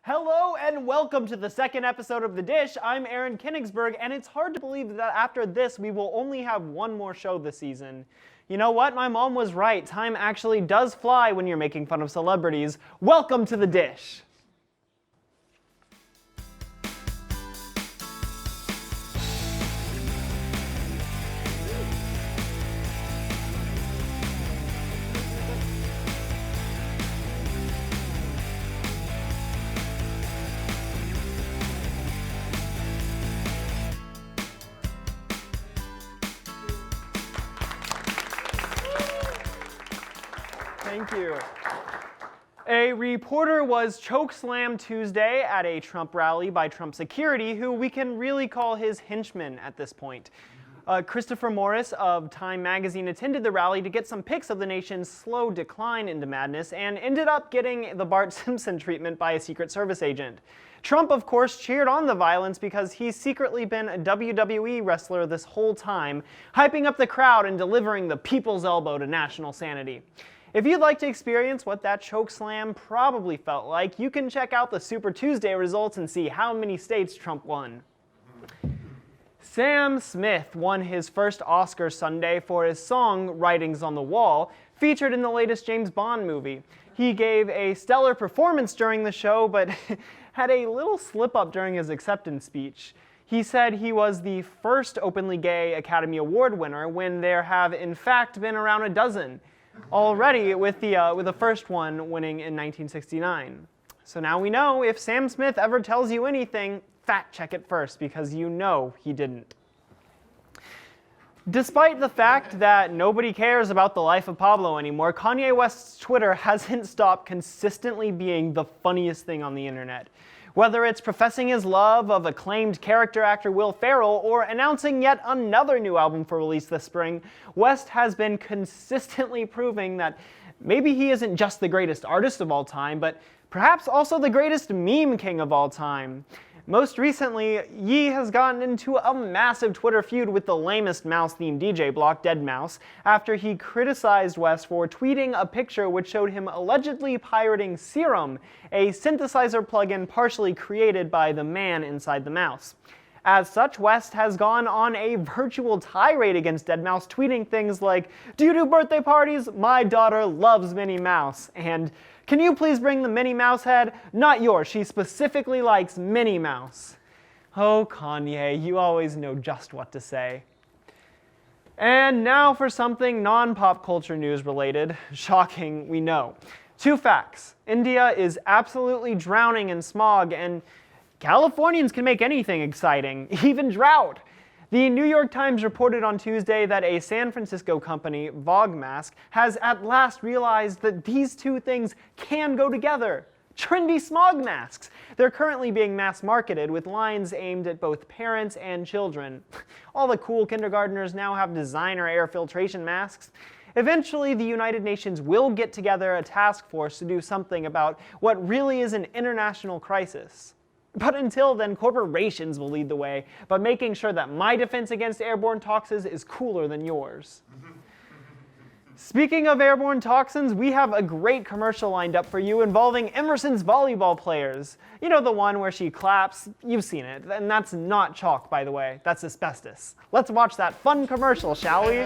Hello and welcome to the second episode of The Dish. I'm Aaron Kenigsberg, and it's hard to believe that after this we will only have one more show this season. You know what? My mom was right. Time actually does fly when you're making fun of celebrities. Welcome to The Dish. Thank you. A reporter was chokeslammed Tuesday at a Trump rally by Trump security, who we can really call his henchman at this point. Christopher Morris of Time magazine attended the rally to get some pics of the nation's slow decline into madness and ended up getting the Bart Simpson treatment by a Secret Service agent. Trump, of course, cheered on the violence because he's secretly been a WWE wrestler this whole time, hyping up the crowd and delivering the people's elbow to national sanity. If you'd like to experience what that chokeslam probably felt like, you can check out the Super Tuesday results and see how many states Trump won. Sam Smith won his first Oscar Sunday for his song Writings on the Wall, featured in the latest James Bond movie. He gave a stellar performance during the show, but had a little slip-up during his acceptance speech. He said he was the first openly gay Academy Award winner when there have in fact been around a dozen. Already, with the first one winning in 1969. So now we know if Sam Smith ever tells you anything, fact check it first, because you know he didn't. Despite the fact that nobody cares about the life of Pablo anymore, Kanye West's Twitter hasn't stopped consistently being the funniest thing on the internet. Whether it's professing his love of acclaimed character actor Will Ferrell or announcing yet another new album for release this spring, West has been consistently proving that maybe he isn't just the greatest artist of all time, but perhaps also the greatest meme king of all time. Most recently, Ye has gotten into a massive Twitter feud with the lamest mouse-themed DJ block, deadmau5, after he criticized West for tweeting a picture which showed him allegedly pirating Serum, a synthesizer plugin partially created by the man inside the mouse. As such, West has gone on a virtual tirade against deadmau5, tweeting things like, "Do you do birthday parties? My daughter loves Minnie Mouse," and "Can you please bring the Minnie Mouse head? Not yours, she specifically likes Minnie Mouse." Oh, Kanye, you always know just what to say. And now for something non-pop culture news related. Shocking, we know. 2 facts. India is absolutely drowning in smog, and Californians can make anything exciting, even drought. The New York Times reported on Tuesday that a San Francisco company, Vogue Mask, has at last realized that these two things can go together. Trendy smog masks. They're currently being mass marketed with lines aimed at both parents and children. All the cool kindergartners now have designer air filtration masks. Eventually, the United Nations will get together a task force to do something about what really is an international crisis. But until then, corporations will lead the way by making sure that my defense against airborne toxins is cooler than yours. Speaking of airborne toxins, we have a great commercial lined up for you involving Emerson's volleyball players. You know, the one where she claps? You've seen it. And that's not chalk, by the way. That's asbestos. Let's watch that fun commercial, shall we?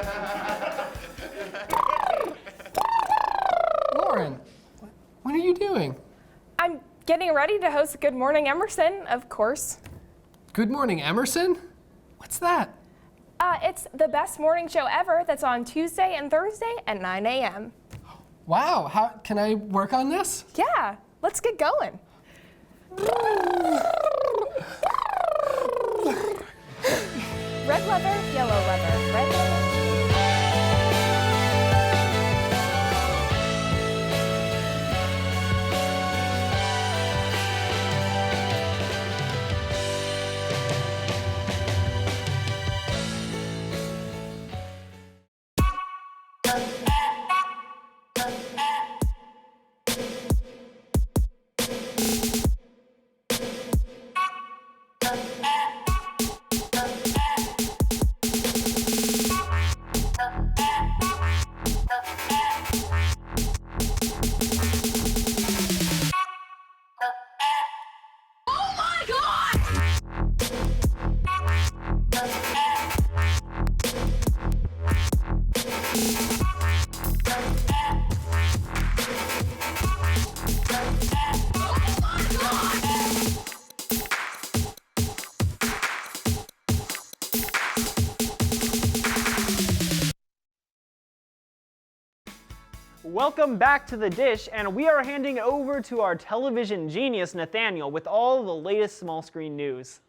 Lauren, what are you doing? I'm getting ready to host Good Morning Emerson, of course. Good Morning Emerson? What's that? It's the best morning show ever that's on Tuesday and Thursday at 9 a.m. Wow, how can I work on this? Yeah, let's get going. Red leather, yellow leather, red leather. Welcome back to The Dish, and we are handing over to our television genius, Nathaniel, with all the latest small screen news.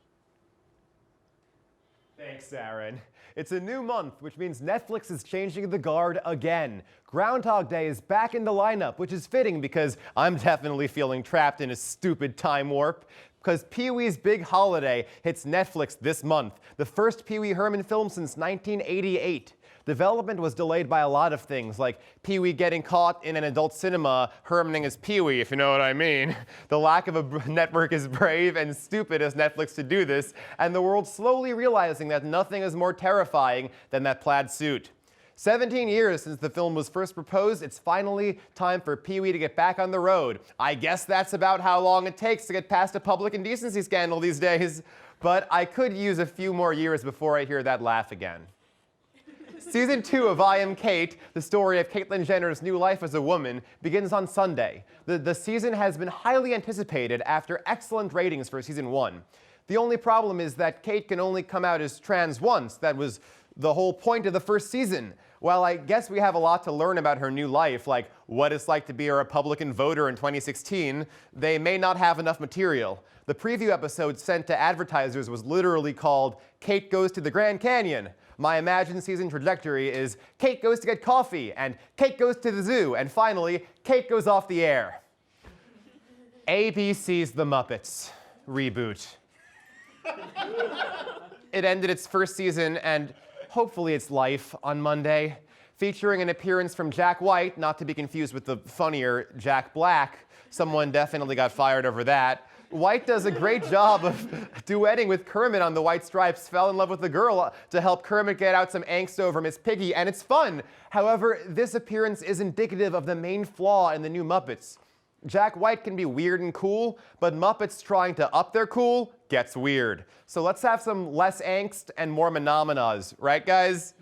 Thanks, Aaron. It's a new month, which means Netflix is changing the guard again. Groundhog Day is back in the lineup, which is fitting because I'm definitely feeling trapped in a stupid time warp. Because Pee-wee's Big Holiday hits Netflix this month, the first Pee Wee Herman film since 1988. Development was delayed by a lot of things, like Pee-wee getting caught in an adult cinema Hermaning as Pee-wee, if you know what I mean. The lack of a network is brave and stupid as Netflix to do this, and the world slowly realizing that nothing is more terrifying than that plaid suit. 17 years since the film was first proposed, it's finally time for Pee-wee to get back on the road. I guess that's about how long it takes to get past a public indecency scandal these days, but I could use a few more years before I hear that laugh again. Season 2 of I Am Kate, the story of Caitlyn Jenner's new life as a woman, begins on Sunday. The season has been highly anticipated after excellent ratings for Season 1. The only problem is that Kate can only come out as trans once. That was the whole point of the first season. While I guess we have a lot to learn about her new life, like what it's like to be a Republican voter in 2016, they may not have enough material. The preview episode sent to advertisers was literally called Kate Goes to the Grand Canyon. My imagined season trajectory is Kate goes to get coffee, and Kate goes to the zoo, and finally, Kate goes off the air. ABC's The Muppets reboot. It ended its first season and hopefully its life on Monday, featuring an appearance from Jack White, not to be confused with the funnier Jack Black. Someone definitely got fired over that. White does a great job of duetting with Kermit on The White Stripes, fell in love with the girl to help Kermit get out some angst over Miss Piggy, and it's fun. However, this appearance is indicative of the main flaw in the new Muppets. Jack White can be weird and cool, but Muppets trying to up their cool gets weird. So let's have some less angst and more phenomenas, right guys?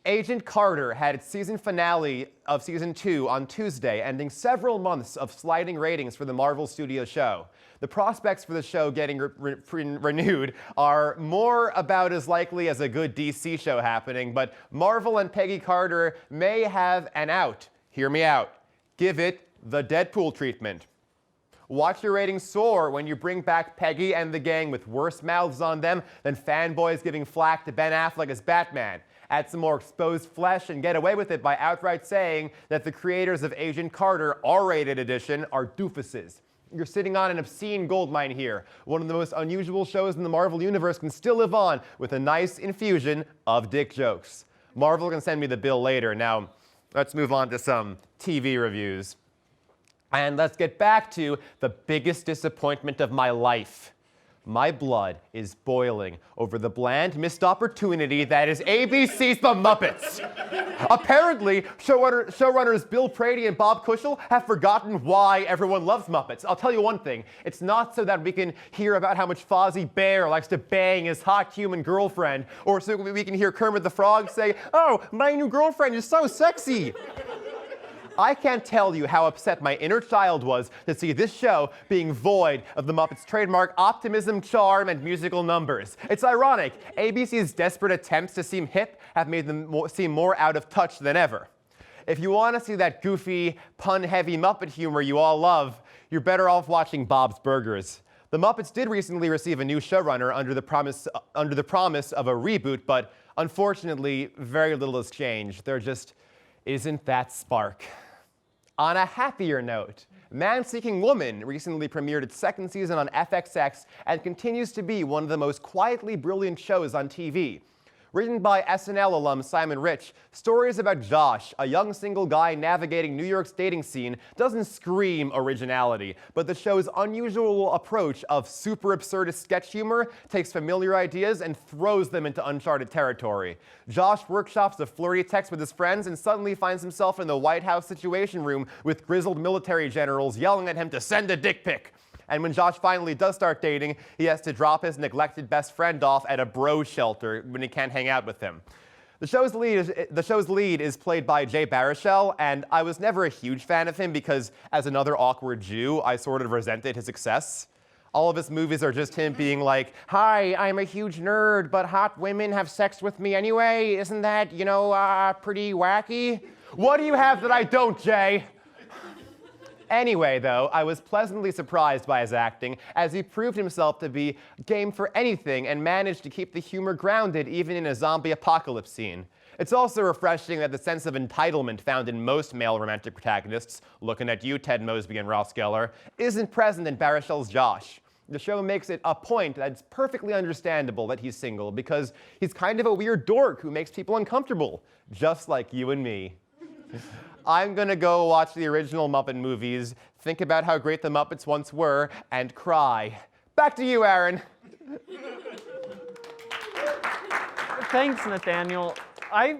Agent Carter had its season finale of Season 2 on Tuesday, ending several months of sliding ratings for the Marvel Studios show. The prospects for the show getting renewed are more about as likely as a good DC show happening, but Marvel and Peggy Carter may have an out. Hear me out. Give it the Deadpool treatment. Watch your ratings soar when you bring back Peggy and the gang with worse mouths on them than fanboys giving flack to Ben Affleck as Batman. Add some more exposed flesh and get away with it by outright saying that the creators of Agent Carter R-rated edition are doofuses. You're sitting on an obscene goldmine here. One of the most unusual shows in the Marvel Universe can still live on with a nice infusion of dick jokes. Marvel can send me the bill later. Now, let's move on to some TV reviews. And let's get back to the biggest disappointment of my life. My blood is boiling over the bland missed opportunity that is ABC's The Muppets. Apparently, showrunners Bill Prady and Bob Cushel have forgotten why everyone loves Muppets. I'll tell you one thing. It's not so that we can hear about how much Fozzie Bear likes to bang his hot human girlfriend, or so we can hear Kermit the Frog say, "Oh, my new girlfriend is so sexy." I can't tell you how upset my inner child was to see this show being void of the Muppets' trademark optimism, charm, and musical numbers. It's ironic. ABC's desperate attempts to seem hip have made them seem more out of touch than ever. If you want to see that goofy, pun-heavy Muppet humor you all love, you're better off watching Bob's Burgers. The Muppets did recently receive a new showrunner under the promise of a reboot, but unfortunately, very little has changed. There just isn't that spark. On a happier note, Man-Seeking Woman recently premiered its second season on FXX and continues to be one of the most quietly brilliant shows on TV. Written by SNL alum Simon Rich, stories about Josh, a young single guy navigating New York's dating scene, doesn't scream originality, but the show's unusual approach of super absurdist sketch humor takes familiar ideas and throws them into uncharted territory. Josh workshops a flirty text with his friends and suddenly finds himself in the White House Situation Room with grizzled military generals yelling at him to send a dick pic. And when Josh finally does start dating, he has to drop his neglected best friend off at a bro shelter when he can't hang out with him. The show's lead is played by Jay Baruchel, and I was never a huge fan of him because, as another awkward Jew, I sort of resented his success. All of his movies are just him being like, "Hi, I'm a huge nerd, but hot women have sex with me anyway. Isn't that, pretty wacky?" What do you have that I don't, Jay? Anyway, though, I was pleasantly surprised by his acting, as he proved himself to be game for anything and managed to keep the humor grounded even in a zombie apocalypse scene. It's also refreshing that the sense of entitlement found in most male romantic protagonists, looking at you, Ted Mosby and Ross Geller, isn't present in Baruchel's Josh. The show makes it a point that it's perfectly understandable that he's single because he's kind of a weird dork who makes people uncomfortable, just like you and me. I'm gonna go watch the original Muppet movies, think about how great the Muppets once were, and cry. Back to you, Aaron. Thanks, Nathaniel.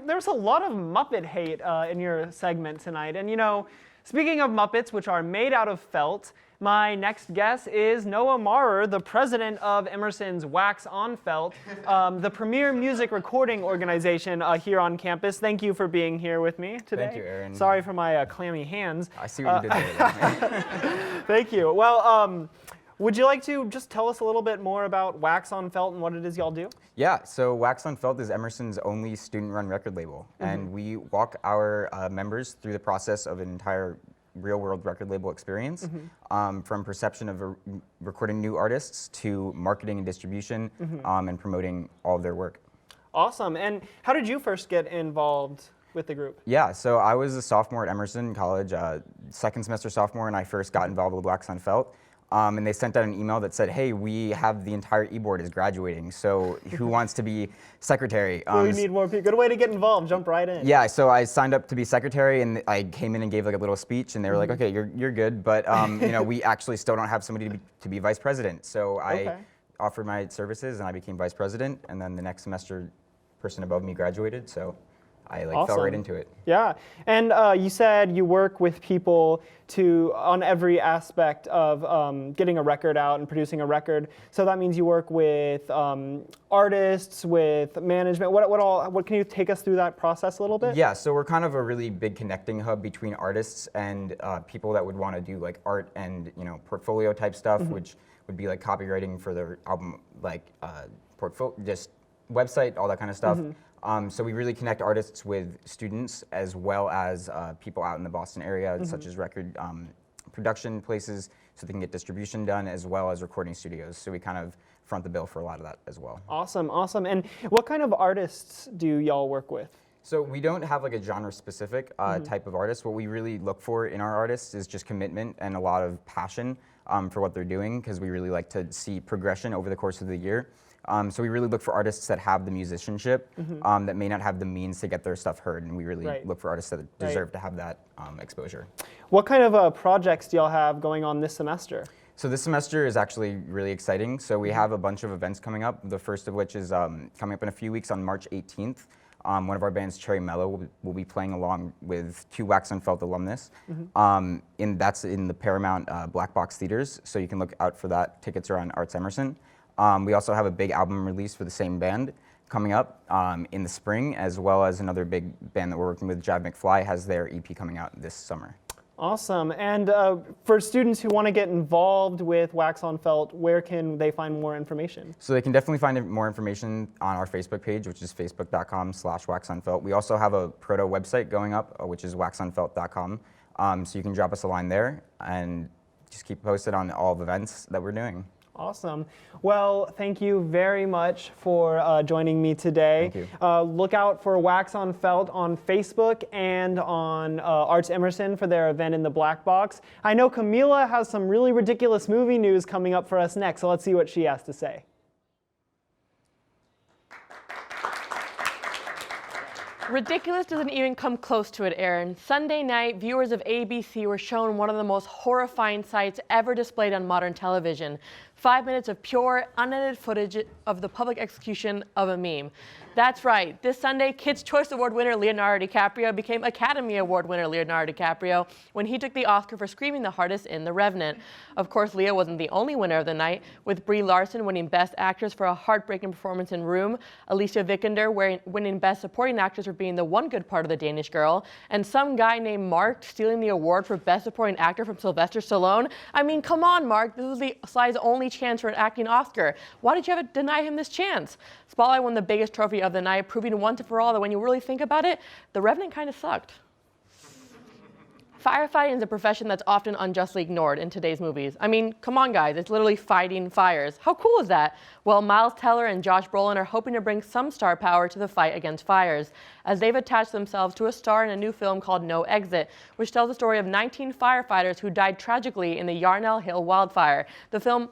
There's a lot of Muppet hate in your segment tonight. And you know, speaking of Muppets, which are made out of felt, my next guest is Noah Maurer, the president of Emerson's Wax on Felt, the premier music recording organization here on campus. Thank you for being here with me today. Thank you, Aaron. Sorry for my clammy hands. I see what you did there. Thank you. Well, would you like to just tell us a little bit more about Wax on Felt and what it is y'all do? Yeah, so Wax on Felt is Emerson's only student-run record label, and we walk our members through the process of an entire real-world record label experience, from perception of recording new artists to marketing and distribution, and promoting all of their work. Awesome. And how did you first get involved with the group? Yeah, so I was a sophomore at Emerson College, second semester sophomore, and I first got involved with Wax on Felt. And they sent out an email that said, hey, we have the entire e-board is graduating, so who wants to be secretary? We need more people. Good way to get involved, jump right in. Yeah, so I signed up to be secretary, and I came in and gave like a little speech, and they were like, okay, you're good, but you know, we actually still don't have somebody to be vice president. So I offered my services, and I became vice president, and then the next semester, person above me graduated, so I fell right into it. Yeah, and you said you work with people on every aspect of getting a record out and producing a record. So that means you work with artists, with management. What can you take us through that process a little bit? Yeah, so we're kind of a really big connecting hub between artists and people that would want to do like art and portfolio type stuff, which would be like copywriting for their album, like portfolio, just website, all that kind of stuff. So we really connect artists with students as well as people out in the Boston area, such as record production places, so they can get distribution done, as well as recording studios. So we kind of front the bill for a lot of that as well. Awesome, awesome. And what kind of artists do y'all work with? So we don't have like a genre-specific type of artist. What we really look for in our artists is just commitment and a lot of passion for what they're doing, because we really like to see progression over the course of the year. So we really look for artists that have the musicianship, that may not have the means to get their stuff heard, and we really look for artists that deserve to have that exposure. What kind of projects do y'all have going on this semester? So this semester is actually really exciting. So we have a bunch of events coming up, the first of which is coming up in a few weeks on March 18th. One of our bands, Cherry Mellow, will be playing along with 2 Wax on Felt alumnus. That's in the Paramount Black Box Theaters, so you can look out for that. Tickets are on Arts Emerson. We also have a big album release for the same band coming up in the spring, as well as another big band that we're working with, Jive McFly, has their EP coming out this summer. Awesome. And for students who want to get involved with Wax on Felt, where can they find more information? So they can definitely find more information on our Facebook page, which is facebook.com/waxonfelt. We also have a proto website going up, which is waxonfelt.com. So you can drop us a line there and just keep posted on all the events that we're doing. Awesome. Well, thank you very much for joining me today. Thank you. Look out for Wax on Felt on Facebook and on Arts Emerson for their event in the Black Box. I know Camila has some really ridiculous movie news coming up for us next, so let's see what she has to say. Ridiculous doesn't even come close to it, Aaron. Sunday night, viewers of ABC were shown one of the most horrifying sights ever displayed on modern television. 5 minutes of pure, unedited footage of the public execution of a meme. That's right. This Sunday, Kids' Choice Award winner Leonardo DiCaprio became Academy Award winner Leonardo DiCaprio when he took the Oscar for screaming the hardest in The Revenant. Of course, Leo wasn't the only winner of the night, with Brie Larson winning Best Actress for a heartbreaking performance in Room, Alicia Vikander winning Best Supporting Actress for being the one good part of The Danish Girl, and some guy named Mark stealing the award for Best Supporting Actor from Sylvester Stallone. I mean, come on, Mark. This was the Sly's only chance for an acting Oscar. Why did you have to deny him this chance? Spotlight won the biggest trophy of the night, proving once and for all that when you really think about it, The Revenant kind of sucked. Firefighting is a profession that's often unjustly ignored in today's movies. I mean, come on guys, it's literally fighting fires. How cool is that? Well, Miles Teller and Josh Brolin are hoping to bring some star power to the fight against fires, as they've attached themselves to a star in a new film called No Exit, which tells the story of 19 firefighters who died tragically in the Yarnell Hill wildfire. The film,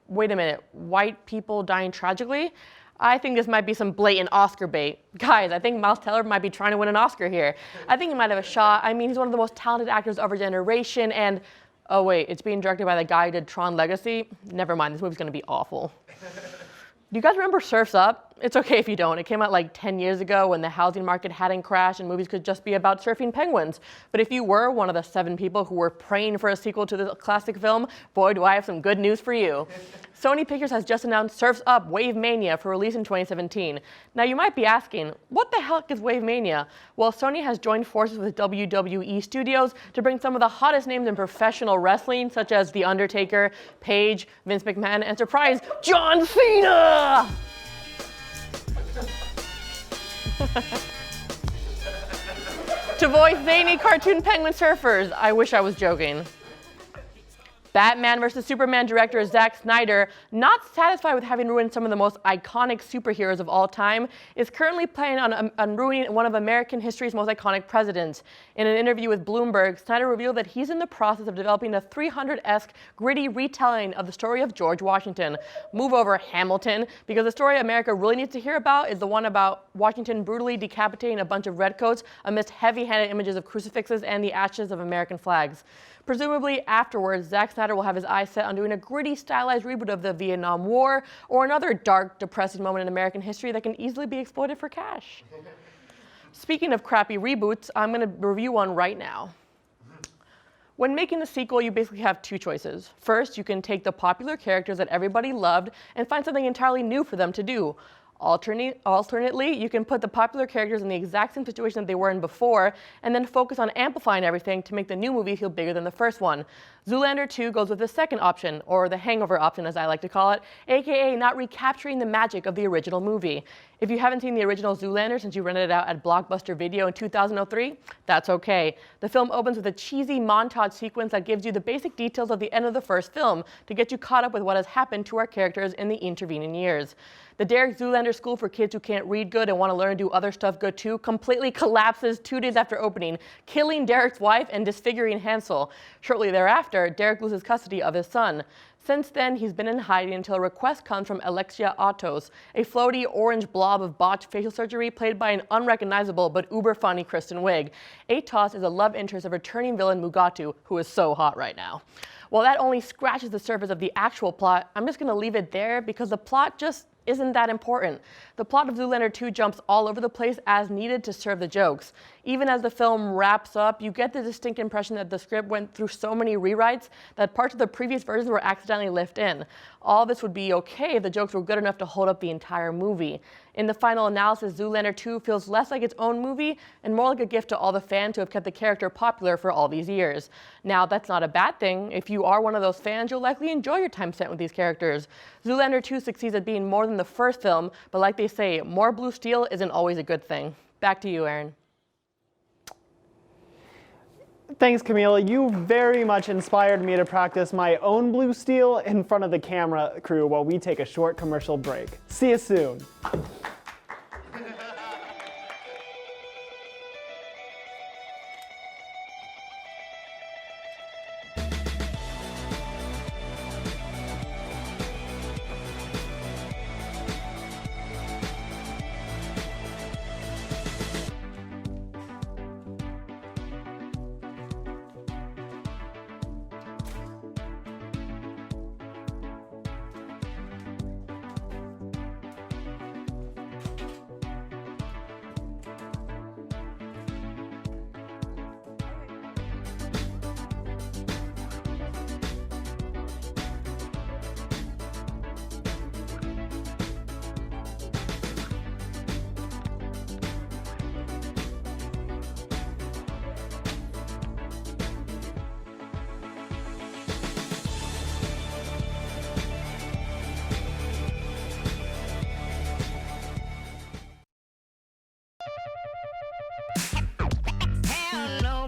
wait a minute, white people dying tragically? I think this might be some blatant Oscar bait. Guys, I think Miles Teller might be trying to win an Oscar here. I think he might have a shot. I mean, he's one of the most talented actors of our generation, and oh wait, it's being directed by the guy who did Tron Legacy? Never mind, this movie's gonna be awful. Do you guys remember Surf's Up? It's okay if you don't. It came out like 10 years ago when the housing market hadn't crashed and movies could just be about surfing penguins. But if you were one of the 7 people who were praying for a sequel to the classic film, boy, do I have some good news for you. Sony Pictures has just announced Surf's Up Wave Mania for release in 2017. Now you might be asking, what the heck is Wave Mania? Well, Sony has joined forces with WWE Studios to bring some of the hottest names in professional wrestling, such as The Undertaker, Paige, Vince McMahon, and surprise, John Cena! To voice zany cartoon penguin surfers. I wish I was joking. Batman vs. Superman director Zack Snyder, not satisfied with having ruined some of the most iconic superheroes of all time, is currently planning on ruining one of American history's most iconic presidents. In an interview with Bloomberg, Snyder revealed that he's in the process of developing a 300-esque gritty retelling of the story of George Washington. Move over, Hamilton, because the story America really needs to hear about is the one about Washington brutally decapitating a bunch of redcoats amidst heavy-handed images of crucifixes and the ashes of American flags. Presumably afterwards, Zack Snyder will have his eyes set on doing a gritty, stylized reboot of the Vietnam War or another dark, depressing moment in American history that can easily be exploited for cash. Speaking of crappy reboots, I'm going to review one right now. When making a sequel, you basically have 2 choices. First, you can take the popular characters that everybody loved and find something entirely new for them to do. Alternately, you can put the popular characters in the exact same situation that they were in before, and then focus on amplifying everything to make the new movie feel bigger than the first one. Zoolander 2 goes with the second option, or the hangover option as I like to call it, aka not recapturing the magic of the original movie. If you haven't seen the original Zoolander since you rented it out at Blockbuster Video in 2003, that's okay. The film opens with a cheesy montage sequence that gives you the basic details of the end of the first film to get you caught up with what has happened to our characters in the intervening years. The Derek Zoolander School for kids who can't read good and want to learn to do other stuff good too completely collapses 2 days after opening, killing Derek's wife and disfiguring Hansel. Shortly thereafter, Derek loses custody of his son. Since then, he's been in hiding until a request comes from Alexia Atos, a floaty orange blob of botched facial surgery played by an unrecognizable but uber-funny Kristen Wiig. Atos is a love interest of returning villain Mugatu, who is so hot right now. While that only scratches the surface of the actual plot, I'm just going to leave it there because the plot just isn't that important. The plot of Zoolander 2 jumps all over the place as needed to serve the jokes. Even as the film wraps up, you get the distinct impression that the script went through so many rewrites that parts of the previous versions were accidentally left in. All this would be okay if the jokes were good enough to hold up the entire movie. In the final analysis, Zoolander 2 feels less like its own movie and more like a gift to all the fans who have kept the character popular for all these years. Now, that's not a bad thing. If you are one of those fans, you'll likely enjoy your time spent with these characters. Zoolander 2 succeeds at being more than the first film, but like they say, more blue steel isn't always a good thing. Back to you, Aaron. Thanks, Camille. You very much inspired me to practice my own blue steel in front of the camera crew while we take a short commercial break. See you soon.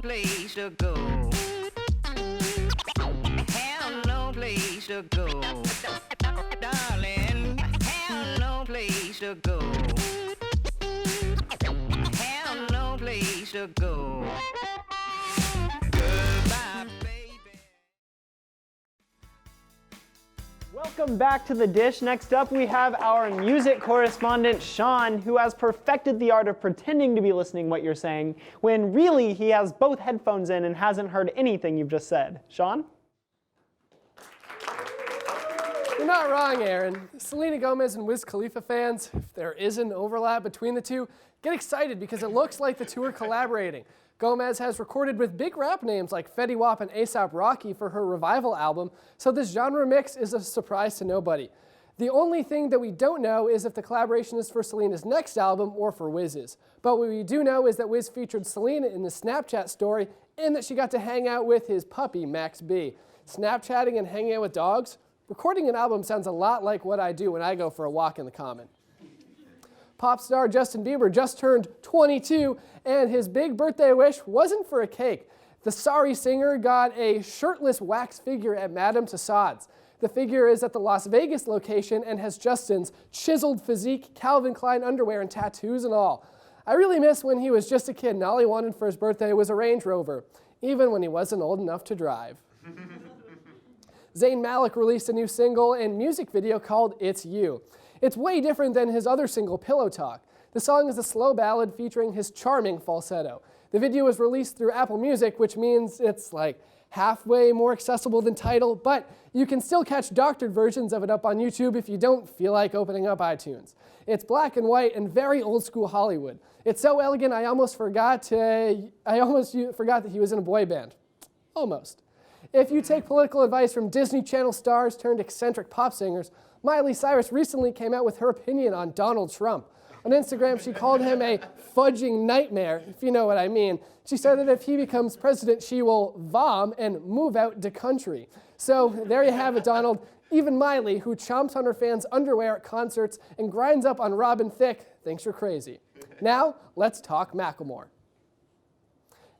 Place to go. to go. Darling, have no place to go. Have no place to go. Goodbye, baby. Welcome back to The Dish. Next up, we have our music correspondent, Sean, who has perfected the art of pretending to be listening what you're saying, when really he has both headphones in and hasn't heard anything you've just said. Sean? You're not wrong, Aaron. Selena Gomez and Wiz Khalifa fans, if there is an overlap between the two, get excited because it looks like the two are collaborating. Gomez has recorded with big rap names like Fetty Wap and A$AP Rocky for her Revival album, so this genre mix is a surprise to nobody. The only thing that we don't know is if the collaboration is for Selena's next album or for Wiz's. But what we do know is that Wiz featured Selena in the Snapchat story and that she got to hang out with his puppy, Max B. Snapchatting and hanging out with dogs? Recording an album sounds a lot like what I do when I go for a walk in the common. Pop star Justin Bieber just turned 22, and his big birthday wish wasn't for a cake. The sorry singer got a shirtless wax figure at Madame Tussauds. The figure is at the Las Vegas location and has Justin's chiseled physique, Calvin Klein underwear, and tattoos and all. I really miss when he was just a kid and all he wanted for his birthday was a Range Rover, even when he wasn't old enough to drive. Zayn Malik released a new single and music video called It's You. It's way different than his other single, Pillow Talk. The song is a slow ballad featuring his charming falsetto. The video was released through Apple Music, which means it's like halfway more accessible than Tidal, but you can still catch doctored versions of it up on YouTube if you don't feel like opening up iTunes. It's black and white and very old school Hollywood. It's so elegant I almost forgot that he was in a boy band. Almost. If you take political advice from Disney Channel stars turned eccentric pop singers, Miley Cyrus recently came out with her opinion on Donald Trump. On Instagram, she called him a fudging nightmare, if you know what I mean. She said that if he becomes president, she will vom and move out the country. So there you have it, Donald. Even Miley, who chomps on her fans' underwear at concerts and grinds up on Robin Thicke, thinks you're crazy. Now, let's talk Macklemore.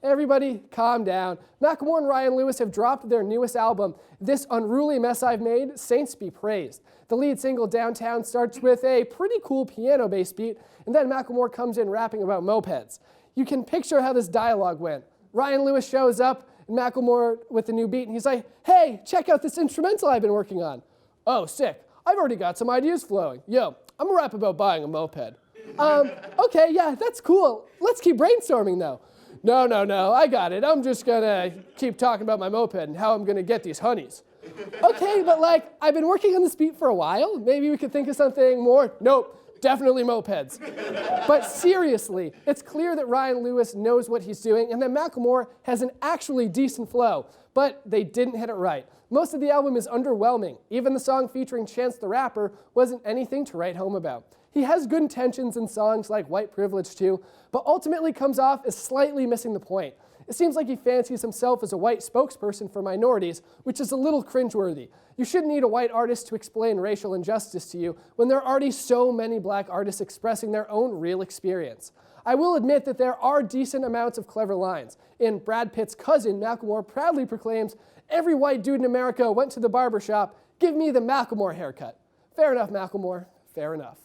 Everybody, calm down. Macklemore and Ryan Lewis have dropped their newest album, This Unruly Mess I've Made, Saints Be Praised. The lead single, Downtown, starts with a pretty cool piano bass beat, and then Macklemore comes in rapping about mopeds. You can picture how this dialogue went. Ryan Lewis shows up, and Macklemore with the new beat, and he's like, hey, check out this instrumental I've been working on. Oh, sick. I've already got some ideas flowing. Yo, I'm gonna rap about buying a moped. Okay, yeah, that's cool. Let's keep brainstorming, though. No, I got it. I'm just gonna keep talking about my moped and how I'm gonna get these honeys. Okay, but like, I've been working on this beat for a while. Maybe we could think of something more. Nope, definitely mopeds. But seriously, it's clear that Ryan Lewis knows what he's doing and that Macklemore has an actually decent flow, but they didn't hit it right. Most of the album is underwhelming. Even the song featuring Chance the Rapper wasn't anything to write home about. He has good intentions in songs like White Privilege too, but ultimately comes off as slightly missing the point. It seems like he fancies himself as a white spokesperson for minorities, which is a little cringeworthy. You shouldn't need a white artist to explain racial injustice to you when there are already so many black artists expressing their own real experience. I will admit that there are decent amounts of clever lines. In Brad Pitt's Cousin, Macklemore proudly proclaims, every white dude in America went to the barber shop, give me the Macklemore haircut. Fair enough, Macklemore, fair enough.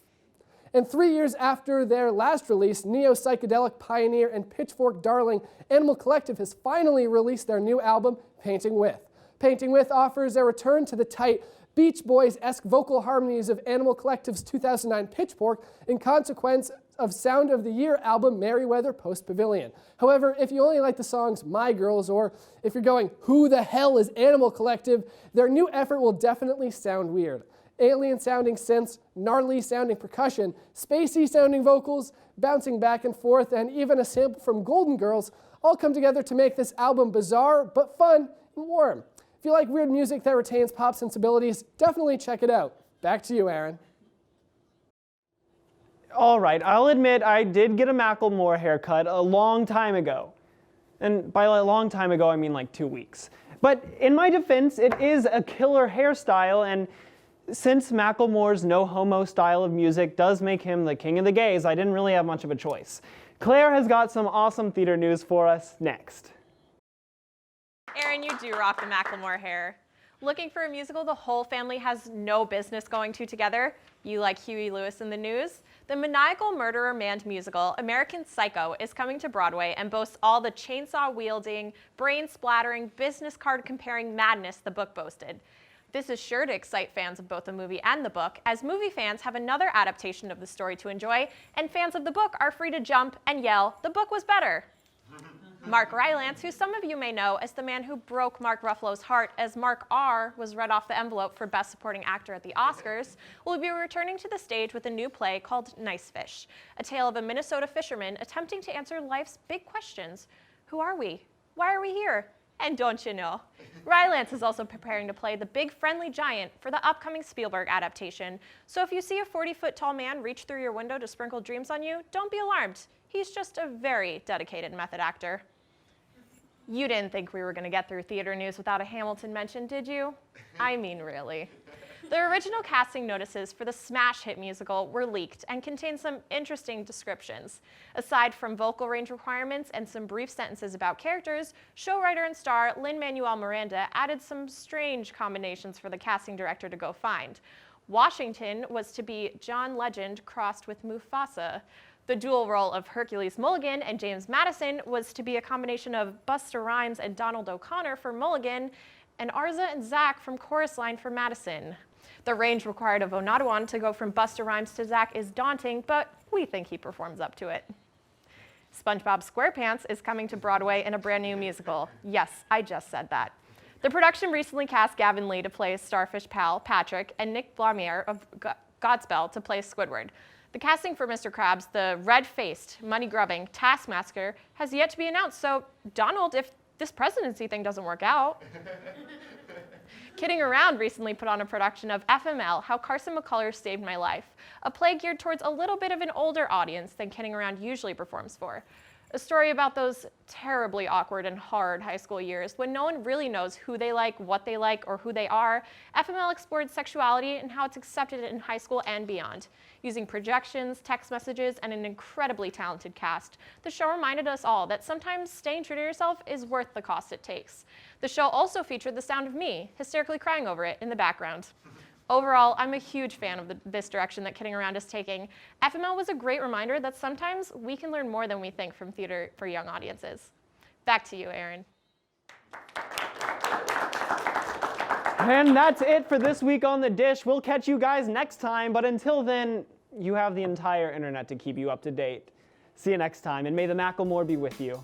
And 3 years after their last release, neo-psychedelic pioneer and pitchfork darling Animal Collective has finally released their new album, Painting With. Painting With offers a return to the tight, Beach Boys-esque vocal harmonies of Animal Collective's 2009 Pitchfork in consequence of Sound of the Year album Merriweather Post Pavilion. However, if you only like the songs My Girls, or if you're going, who the hell is Animal Collective, their new effort will definitely sound weird. Alien-sounding synths, gnarly-sounding percussion, spacey-sounding vocals, bouncing back and forth, and even a sample from Golden Girls all come together to make this album bizarre, but fun and warm. If you like weird music that retains pop sensibilities, definitely check it out. Back to you, Aaron. All right, I'll admit I did get a Macklemore haircut a long time ago. And by a long time ago, I mean like 2 weeks. But in my defense, it is a killer hairstyle, and since Macklemore's no-homo style of music does make him the king of the gays, I didn't really have much of a choice. Claire has got some awesome theater news for us next. Aaron, you do rock the Macklemore hair. Looking for a musical the whole family has no business going to together? You like Huey Lewis in the News? The maniacal murderer manned musical, American Psycho, is coming to Broadway and boasts all the chainsaw-wielding, brain-splattering, business card-comparing madness the book boasted. This is sure to excite fans of both the movie and the book, as movie fans have another adaptation of the story to enjoy, and fans of the book are free to jump and yell, "The book was better!" Mark Rylance, who some of you may know as the man who broke Mark Ruffalo's heart as Mark R. was read off the envelope for Best Supporting Actor at the Oscars, will be returning to the stage with a new play called Nice Fish, a tale of a Minnesota fisherman attempting to answer life's big questions. Who are we? Why are we here? And don't you know? Rylance is also preparing to play the big friendly giant for the upcoming Spielberg adaptation. So if you see a 40-foot tall man reach through your window to sprinkle dreams on you, don't be alarmed. He's just a very dedicated method actor. You didn't think we were going to get through theater news without a Hamilton mention, did you? I mean, really. The original casting notices for the smash hit musical were leaked and contain some interesting descriptions. Aside from vocal range requirements and some brief sentences about characters, show writer and star Lin-Manuel Miranda added some strange combinations for the casting director to go find. Washington was to be John Legend crossed with Mufasa. The dual role of Hercules Mulligan and James Madison was to be a combination of Busta Rhymes and Donald O'Connor for Mulligan, and Arza and Zach from Chorus Line for Madison. The range required of Onadawan to go from Busta Rhymes to Zach is daunting, but we think he performs up to it. SpongeBob SquarePants is coming to Broadway in a brand new musical. Yes, I just said that. The production recently cast Gavin Lee to play his starfish pal, Patrick, and Nick Blamier of Godspell to play Squidward. The casting for Mr. Krabs, the red-faced, money-grubbing taskmaster, has yet to be announced, so Donald, if this presidency thing doesn't work out. Kidding Around recently put on a production of FML, How Carson McCullers Saved My Life, a play geared towards a little bit of an older audience than Kidding Around usually performs for. A story about those terribly awkward and hard high school years when no one really knows who they like, what they like, or who they are. FML explored sexuality and how it's accepted in high school and beyond. Using projections, text messages, and an incredibly talented cast, the show reminded us all that sometimes staying true to yourself is worth the cost it takes. The show also featured the sound of me, hysterically crying over it, in the background. Overall, I'm a huge fan of this direction that Kidding Around is taking. FML was a great reminder that sometimes we can learn more than we think from theater for young audiences. Back to you, Aaron. And that's it for this week on The Dish. We'll catch you guys next time, but until then, you have the entire internet to keep you up to date. See you next time, and may the Macklemore be with you.